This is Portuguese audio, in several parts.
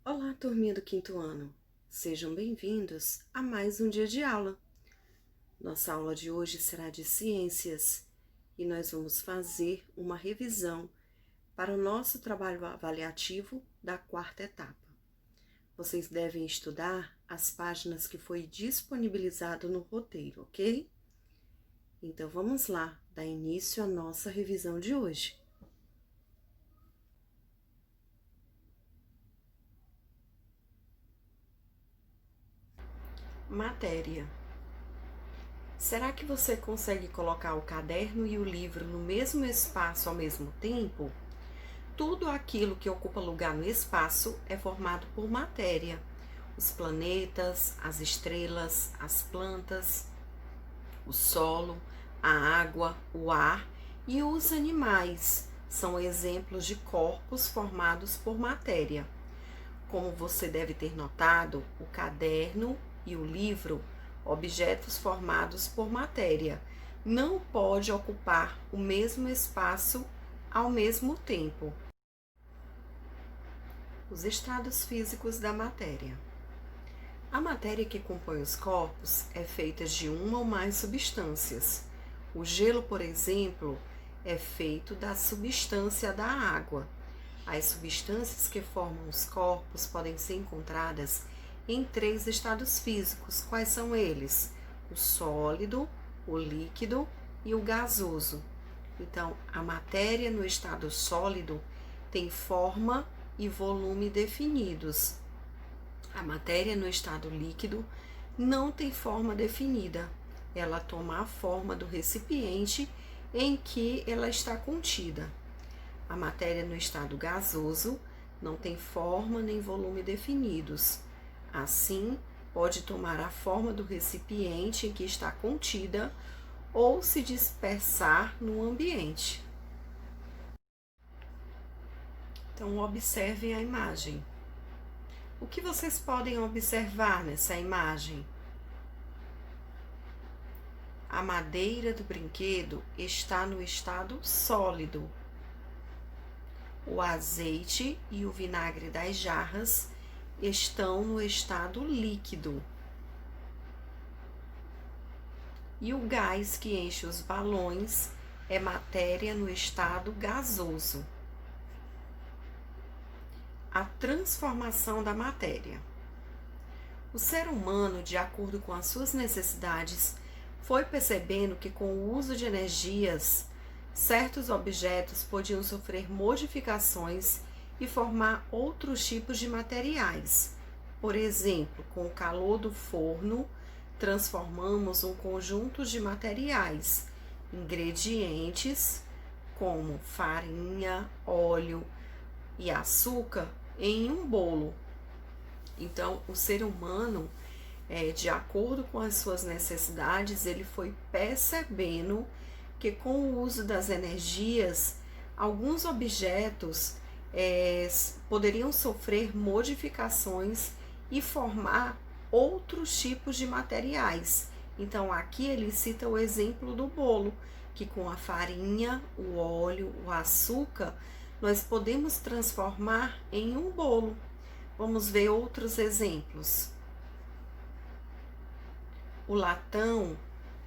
Olá, turminha do quinto ano. Sejam bem-vindos a mais um dia de aula. Nossa aula de hoje será de ciências e nós vamos fazer uma revisão para o nosso trabalho avaliativo da quarta etapa. Vocês devem estudar as páginas que foi disponibilizado no roteiro, ok? Então vamos lá, dar início à nossa revisão de hoje. Matéria. Será que você consegue colocar o caderno e o livro no mesmo espaço ao mesmo tempo? Tudo aquilo que ocupa lugar no espaço é formado por matéria. Os planetas, as estrelas, as plantas, o solo, a água, o ar e os animais são exemplos de corpos formados por matéria. Como você deve ter notado, o caderno e o livro, objetos formados por matéria, não pode ocupar o mesmo espaço ao mesmo tempo. Os estados físicos da matéria. A matéria que compõe os corpos é feita de uma ou mais substâncias. O gelo, por exemplo, é feito da substância da água. As substâncias que formam os corpos podem ser encontradas em 3 estados físicos. Quais são eles? O sólido, o líquido e o gasoso. Então, a matéria no estado sólido tem forma e volume definidos. A matéria no estado líquido não tem forma definida. Ela toma a forma do recipiente em que ela está contida. A matéria no estado gasoso não tem forma nem volume definidos. Assim, pode tomar a forma do recipiente em que está contida ou se dispersar no ambiente. Então, observem a imagem. O que vocês podem observar nessa imagem? A madeira do brinquedo está no estado sólido. O azeite e o vinagre das jarras estão no estado líquido. E o gás que enche os balões é matéria no estado gasoso. A transformação da matéria. O ser humano, de acordo com as suas necessidades, foi percebendo que com o uso de energias, certos objetos podiam sofrer modificações e formar outros tipos de materiais. Por exemplo, com o calor do forno, transformamos um conjunto de materiais, ingredientes como farinha, óleo e açúcar em um bolo. Então, o ser humano, de acordo com as suas necessidades, ele foi percebendo que com o uso das energias, alguns objetos poderiam sofrer modificações e formar outros tipos de materiais. Então, aqui ele cita o exemplo do bolo, que com a farinha, o óleo, o açúcar, nós podemos transformar em um bolo. Vamos ver outros exemplos. O latão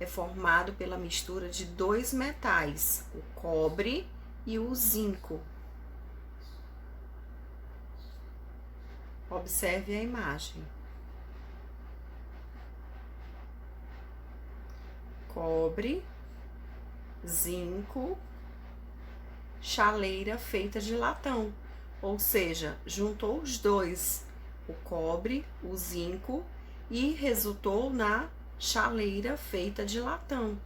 é formado pela mistura de 2 metais, o cobre e o zinco. Observe a imagem. Cobre, zinco, chaleira feita de latão, ou seja, juntou os dois, o cobre, o zinco, e resultou na chaleira feita de latão.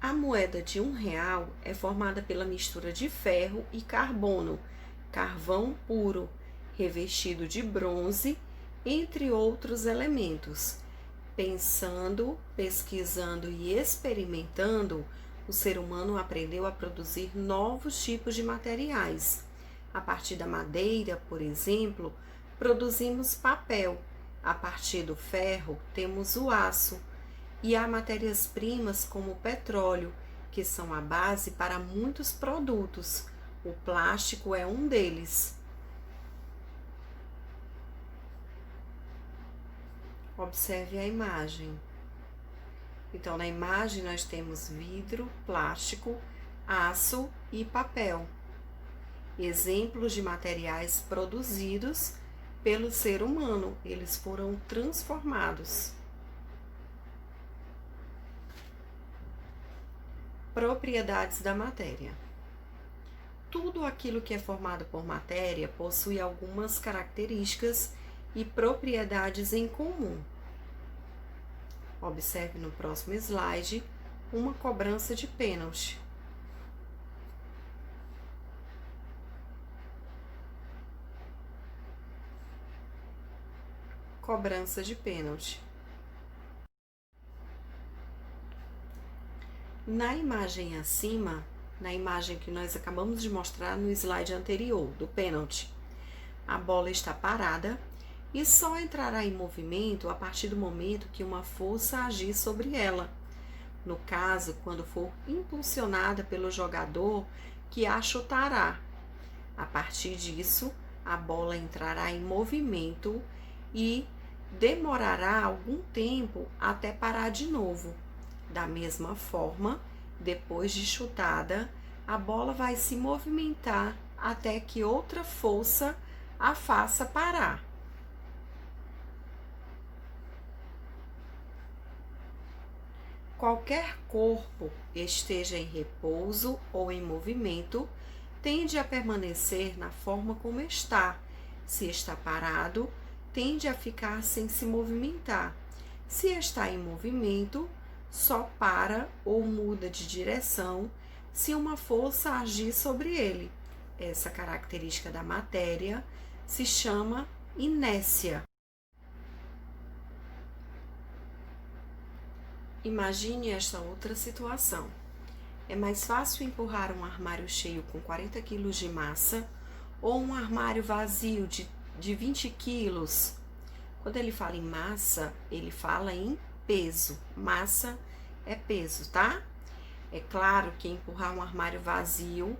A moeda de R$1 é formada pela mistura de ferro e carbono, carvão puro, revestido de bronze, entre outros elementos. Pensando, pesquisando e experimentando, o ser humano aprendeu a produzir novos tipos de materiais. A partir da madeira, por exemplo, produzimos papel. A partir do ferro, temos o aço. E há matérias-primas como o petróleo que são a base para muitos produtos. O plástico é um deles. Observe a imagem. Então, na imagem nós temos vidro, plástico, aço e papel. Exemplos de materiais produzidos pelo ser humano, eles foram transformados. Propriedades da matéria. Tudo aquilo que é formado por matéria possui algumas características e propriedades em comum. Observe no próximo slide uma cobrança de pênalti. Cobrança de pênalti. Na imagem acima, na imagem que nós acabamos de mostrar no slide anterior, do pênalti, a bola está parada e só entrará em movimento a partir do momento que uma força agir sobre ela. No caso, quando for impulsionada pelo jogador que a chutará. A partir disso, a bola entrará em movimento e demorará algum tempo até parar de novo. Da mesma forma, depois de chutada, a bola vai se movimentar até que outra força a faça parar. Qualquer corpo, esteja em repouso ou em movimento, tende a permanecer na forma como está. Se está parado, tende a ficar sem se movimentar. Se está em movimento, só para ou muda de direção se uma força agir sobre ele. Essa característica da matéria se chama inércia. Imagine esta outra situação. É mais fácil empurrar um armário cheio com 40 kg de massa ou um armário vazio de 20 quilos? Quando ele fala em massa, ele fala em peso. Massa é peso, tá? É claro que empurrar um armário vazio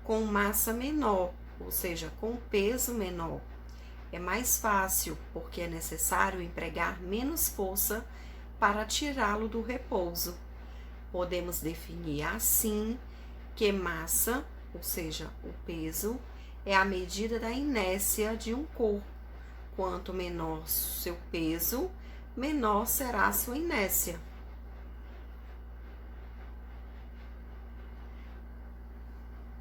com massa menor, ou seja, com peso menor, é mais fácil, porque é necessário empregar menos força para tirá-lo do repouso. Podemos definir assim que massa, ou seja, o peso, é a medida da inércia de um corpo. Quanto menor seu peso, menor será a sua inércia.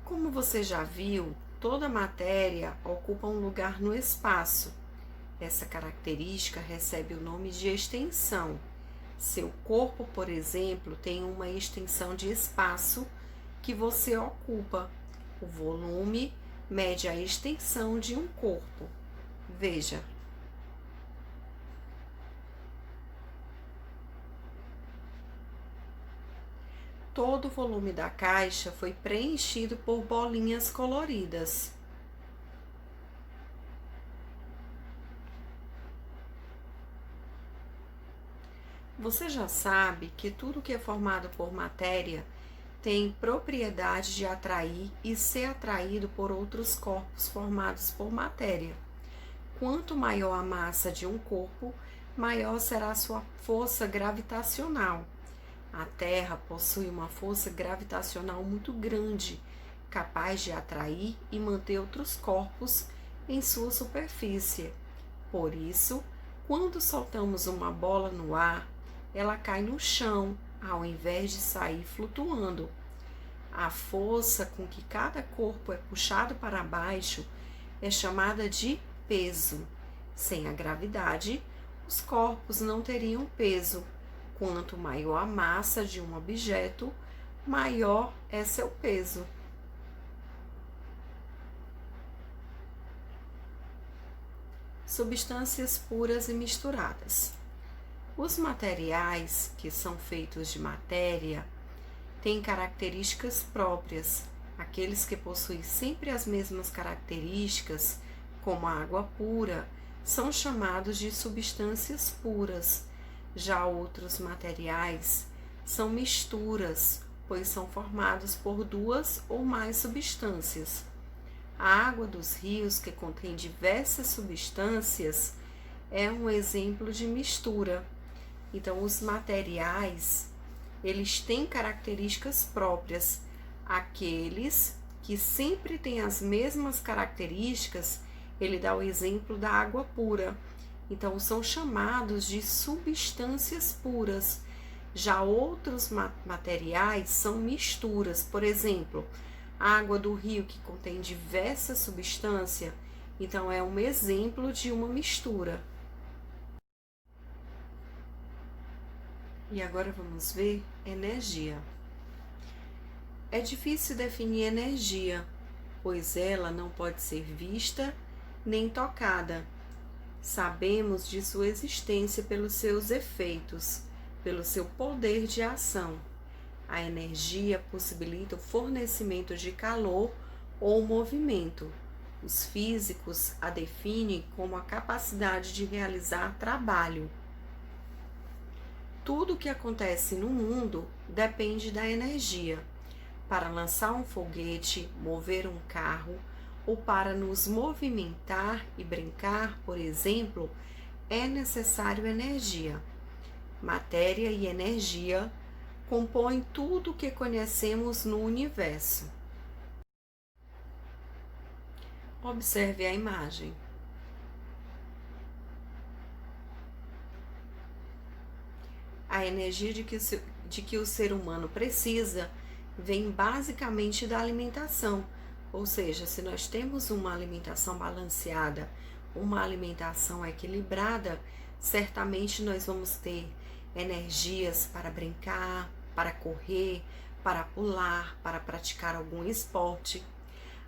Como você já viu, toda matéria ocupa um lugar no espaço. Essa característica recebe o nome de extensão. Seu corpo, por exemplo, tem uma extensão de espaço que você ocupa. O volume mede a extensão de um corpo. Veja. Todo o volume da caixa foi preenchido por bolinhas coloridas. Você já sabe que tudo que é formado por matéria tem propriedade de atrair e ser atraído por outros corpos formados por matéria. Quanto maior a massa de um corpo, maior será a sua força gravitacional. A Terra possui uma força gravitacional muito grande, capaz de atrair e manter outros corpos em sua superfície. Por isso, quando soltamos uma bola no ar, ela cai no chão, ao invés de sair flutuando. A força com que cada corpo é puxado para baixo é chamada de peso. Sem a gravidade, os corpos não teriam peso. Quanto maior a massa de um objeto, maior é seu peso. Substâncias puras e misturadas. Os materiais que são feitos de matéria têm características próprias. Aqueles que possuem sempre as mesmas características, como a água pura, são chamados de substâncias puras. Já outros materiais são misturas pois são formados por duas ou mais substâncias. A água dos rios, que contém diversas substâncias, é um exemplo de mistura. Então, os materiais, eles têm características próprias. Aqueles que sempre têm as mesmas características, ele dá o exemplo da água pura. Então, são chamados de substâncias puras. Já outros materiais são misturas. Por exemplo, a água do rio, que contém diversas substâncias, então é um exemplo de uma mistura. E agora vamos ver energia. É difícil definir energia, pois ela não pode ser vista nem tocada. Sabemos de sua existência pelos seus efeitos, pelo seu poder de ação. A energia possibilita o fornecimento de calor ou movimento. Os físicos a definem como a capacidade de realizar trabalho. Tudo o que acontece no mundo depende da energia. Para lançar um foguete, mover um carro ou para nos movimentar e brincar, por exemplo, é necessário energia. Matéria e energia compõem tudo o que conhecemos no universo. Observe a imagem. A energia de que o ser humano precisa vem basicamente da alimentação. Ou seja, se nós temos uma alimentação balanceada, uma alimentação equilibrada, certamente nós vamos ter energias para brincar, para correr, para pular, para praticar algum esporte.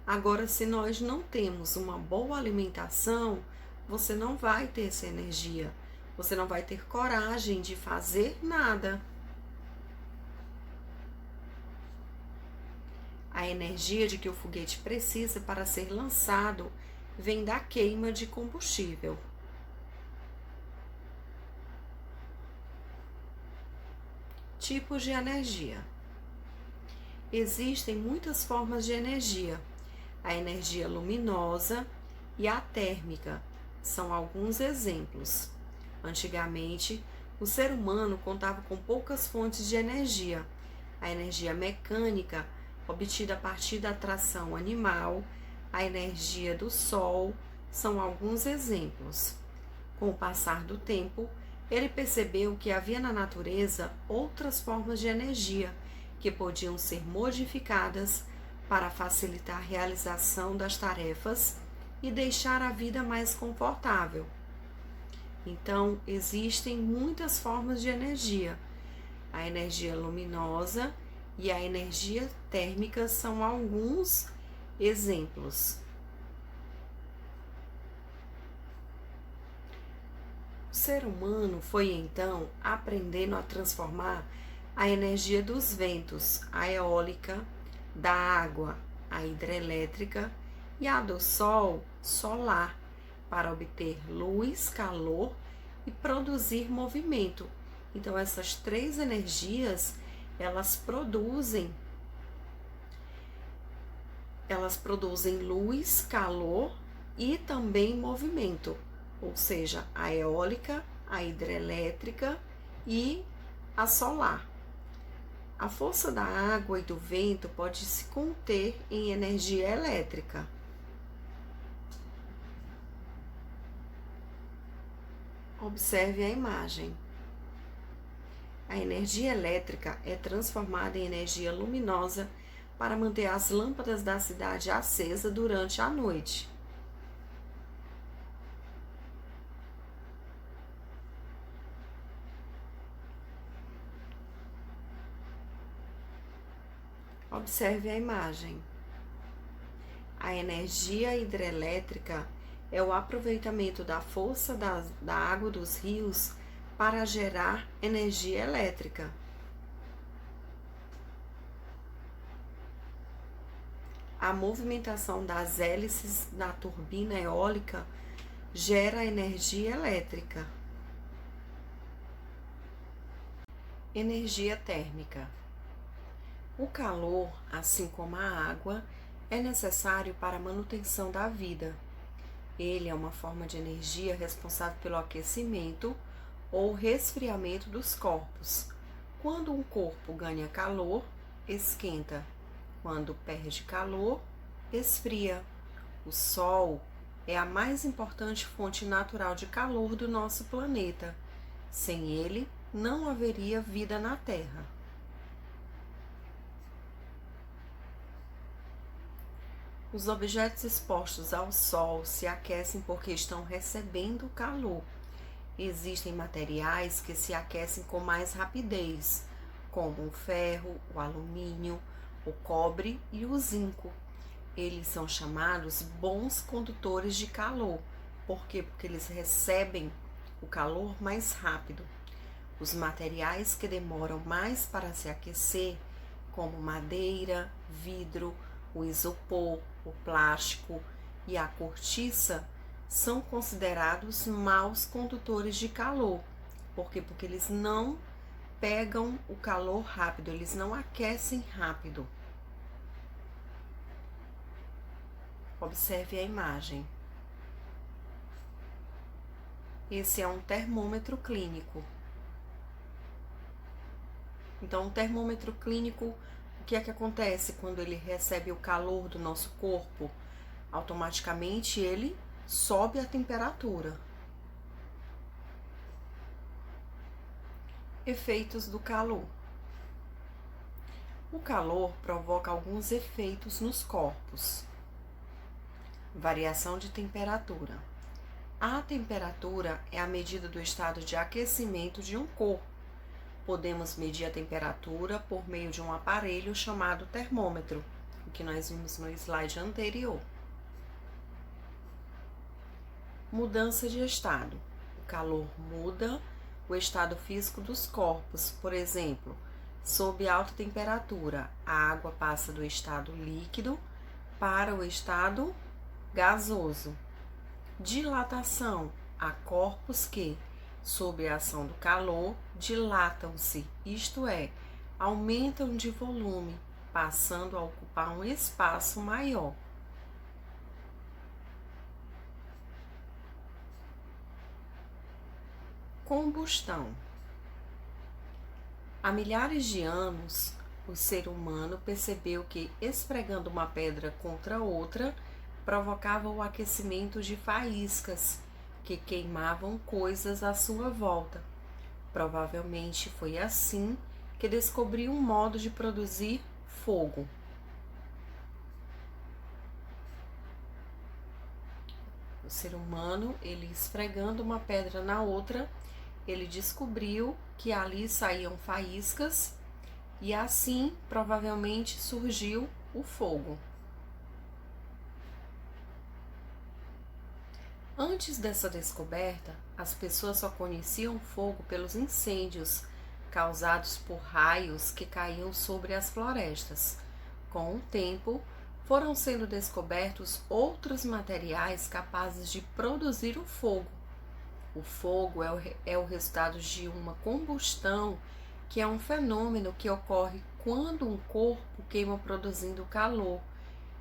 Agora, se nós não temos uma boa alimentação, você não vai ter essa energia. Você não vai ter coragem de fazer nada. A energia de que o foguete precisa para ser lançado vem da queima de combustível. Tipos de energia. Existem muitas formas de energia. A energia luminosa e a térmica são alguns exemplos. Antigamente, o ser humano contava com poucas fontes de energia. A energia mecânica, obtida a partir da tração animal, a energia do sol, são alguns exemplos. Com o passar do tempo, ele percebeu que havia na natureza outras formas de energia que podiam ser modificadas para facilitar a realização das tarefas e deixar a vida mais confortável. Então, existem muitas formas de energia. A energia luminosa e a energia térmica são alguns exemplos. O ser humano foi então aprendendo a transformar a energia dos ventos, a eólica, da água, a hidrelétrica, e a do sol, solar, para obter luz, calor e produzir movimento. Então, essas três energias, elas produzem luz, calor e também movimento, ou seja, a eólica, a hidrelétrica e a solar. A força da água e do vento pode se conter em energia elétrica. Observe a imagem. A energia elétrica é transformada em energia luminosa para manter as lâmpadas da cidade acesa durante a noite. Observe a imagem. A energia hidrelétrica é o aproveitamento da força da água dos rios para gerar energia elétrica. A movimentação das hélices na turbina eólica gera energia elétrica. Energia térmica. O calor, assim como a água, é necessário para a manutenção da vida. Ele é uma forma de energia responsável pelo aquecimento ou resfriamento dos corpos. Quando um corpo ganha calor, esquenta. Quando perde calor, esfria. O Sol é a mais importante fonte natural de calor do nosso planeta. Sem ele, não haveria vida na Terra. Os objetos expostos ao Sol se aquecem porque estão recebendo calor. Existem materiais que se aquecem com mais rapidez, como o ferro, o alumínio, o cobre e o zinco. Eles são chamados bons condutores de calor. Por quê? Porque eles recebem o calor mais rápido. Os materiais que demoram mais para se aquecer, como madeira, vidro, o isopor, o plástico e a cortiça, são considerados maus condutores de calor. Por quê? Porque eles não pegam o calor rápido, eles não aquecem rápido. Observe a imagem. Esse é um termômetro clínico. Então, o termômetro clínico, o que é que acontece quando ele recebe o calor do nosso corpo? Automaticamente ele sobe a temperatura. Efeitos do calor. O calor provoca alguns efeitos nos corpos. Variação de temperatura. A temperatura é a medida do estado de aquecimento de um corpo. Podemos medir a temperatura por meio de um aparelho chamado termômetro, o que nós vimos no slide anterior. Mudança de estado. O calor muda o estado físico dos corpos. Por exemplo, sob alta temperatura, a água passa do estado líquido para o estado gasoso. Dilatação. Há corpos que, sob a ação do calor, dilatam-se, isto é, aumentam de volume, passando a ocupar um espaço maior. Combustão. Há milhares de anos, o ser humano percebeu que esfregando uma pedra contra outra provocava o aquecimento de faíscas que queimavam coisas à sua volta. Provavelmente foi assim que descobriu um modo de produzir fogo. O ser humano, ele esfregando uma pedra na outra, ele descobriu que ali saíam faíscas e assim provavelmente surgiu o fogo. Antes dessa descoberta, as pessoas só conheciam fogo pelos incêndios causados por raios que caíam sobre as florestas. Com o tempo, foram sendo descobertos outros materiais capazes de produzir o fogo. O fogo é o resultado de uma combustão, que é um fenômeno que ocorre quando um corpo queima produzindo calor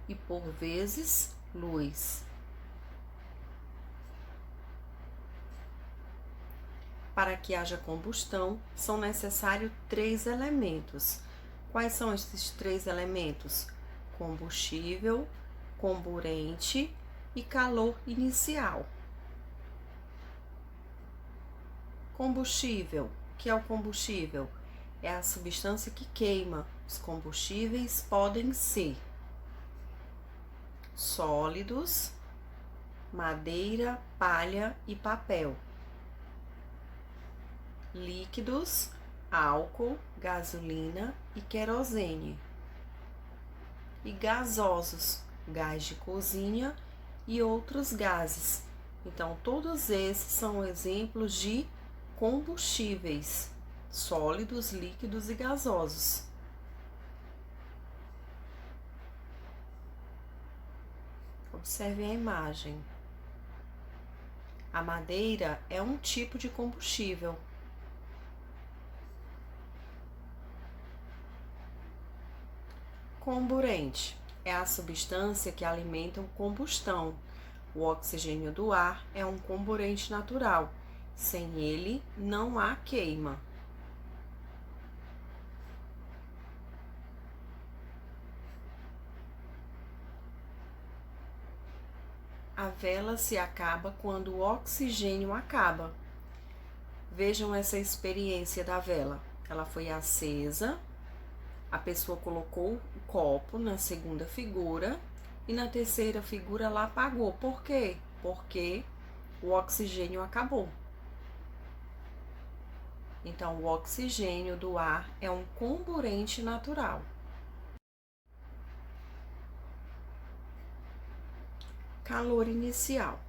e, por vezes, luz. Para que haja combustão, são necessários 3 elementos. Quais são esses 3 elementos? Combustível, comburente e calor inicial. Combustível. O que é o combustível? É a substância que queima. Os combustíveis podem ser sólidos, madeira, palha e papel. Líquidos, álcool, gasolina e querosene. E gasosos, gás de cozinha e outros gases. Então, todos esses são exemplos de combustíveis, sólidos, líquidos e gasosos. Observe a imagem. A madeira é um tipo de combustível. Comburente é a substância que alimenta a combustão. O oxigênio do ar é um comburente natural. Sem ele, não há queima. A vela se acaba quando o oxigênio acaba. Vejam essa experiência da vela. Ela foi acesa, a pessoa colocou o copo na segunda figura e na terceira figura ela apagou. Por quê? Porque o oxigênio acabou. Então, o oxigênio do ar é um comburente natural. Calor inicial.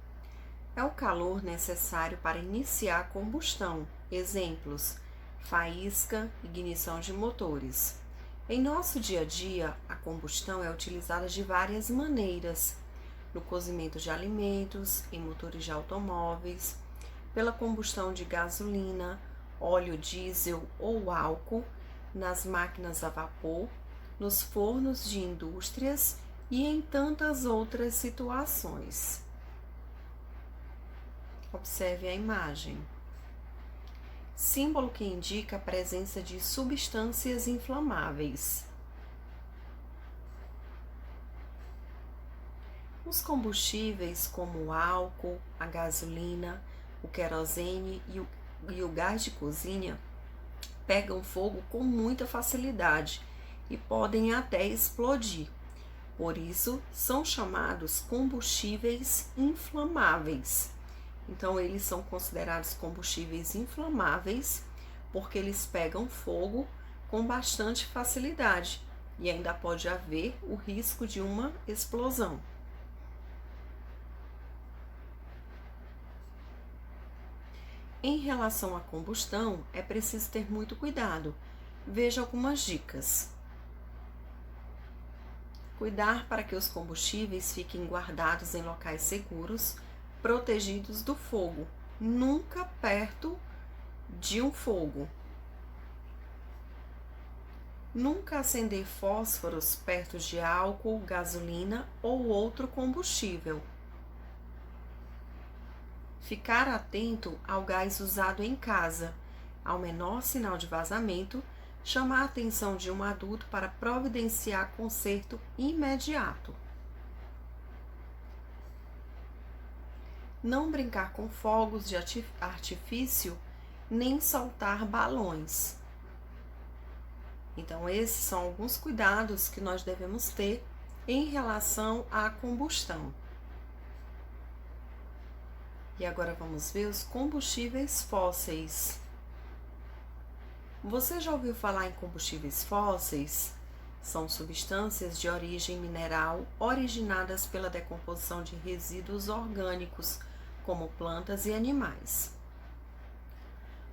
É o calor necessário para iniciar a combustão. Exemplos: faísca, ignição de motores. Em nosso dia a dia, a combustão é utilizada de várias maneiras: no cozimento de alimentos, em motores de automóveis, pela combustão de gasolina, óleo diesel ou álcool, nas máquinas a vapor, nos fornos de indústrias e em tantas outras situações. Observe a imagem. Símbolo que indica a presença de substâncias inflamáveis. Os combustíveis como o álcool, a gasolina, o querosene e o gás de cozinha pegam fogo com muita facilidade e podem até explodir. Por isso, são chamados combustíveis inflamáveis. Então, eles são considerados combustíveis inflamáveis porque eles pegam fogo com bastante facilidade e ainda pode haver o risco de uma explosão. Em relação à combustão, é preciso ter muito cuidado. Veja algumas dicas. Cuidar para que os combustíveis fiquem guardados em locais seguros, protegidos do fogo, nunca perto de um fogo. Nunca acender fósforos perto de álcool, gasolina ou outro combustível. Ficar atento ao gás usado em casa. Ao menor sinal de vazamento, chamar a atenção de um adulto para providenciar conserto imediato. Não brincar com fogos de artifício, nem soltar balões. Então, esses são alguns cuidados que nós devemos ter em relação à combustão. E agora vamos ver os combustíveis fósseis. Você já ouviu falar em combustíveis fósseis? São substâncias de origem mineral originadas pela decomposição de resíduos orgânicos, como plantas e animais.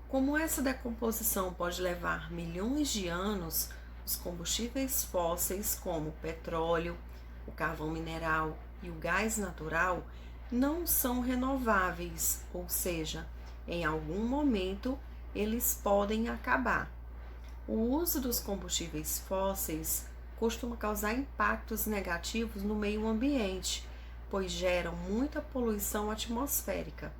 Como essa decomposição pode levar milhões de anos, os combustíveis fósseis, como o petróleo, o carvão mineral e o gás natural, não são renováveis, ou seja, em algum momento eles podem acabar. O uso dos combustíveis fósseis costuma causar impactos negativos no meio ambiente, pois geram muita poluição atmosférica.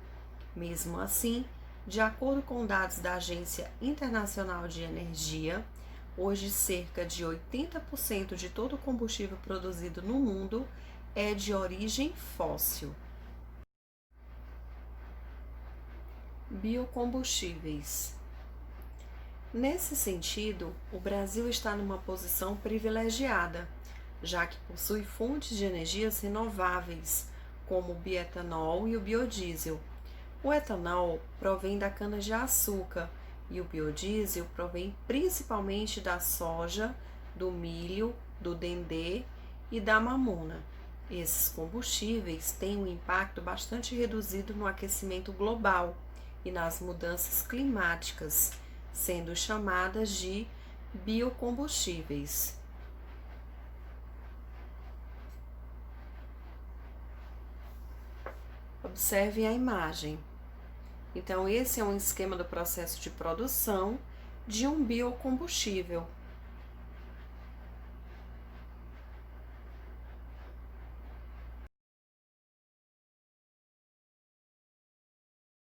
Mesmo assim, de acordo com dados da Agência Internacional de Energia, hoje cerca de 80% de todo o combustível produzido no mundo é de origem fóssil. Biocombustíveis. Nesse sentido, o Brasil está numa posição privilegiada, já que possui fontes de energias renováveis, como o bioetanol e o biodiesel. O etanol provém da cana-de-açúcar e o biodiesel provém principalmente da soja, do milho, do dendê e da mamona. Esses combustíveis têm um impacto bastante reduzido no aquecimento global e nas mudanças climáticas, sendo chamadas de biocombustíveis. Observe a imagem. Então, esse é um esquema do processo de produção de um biocombustível.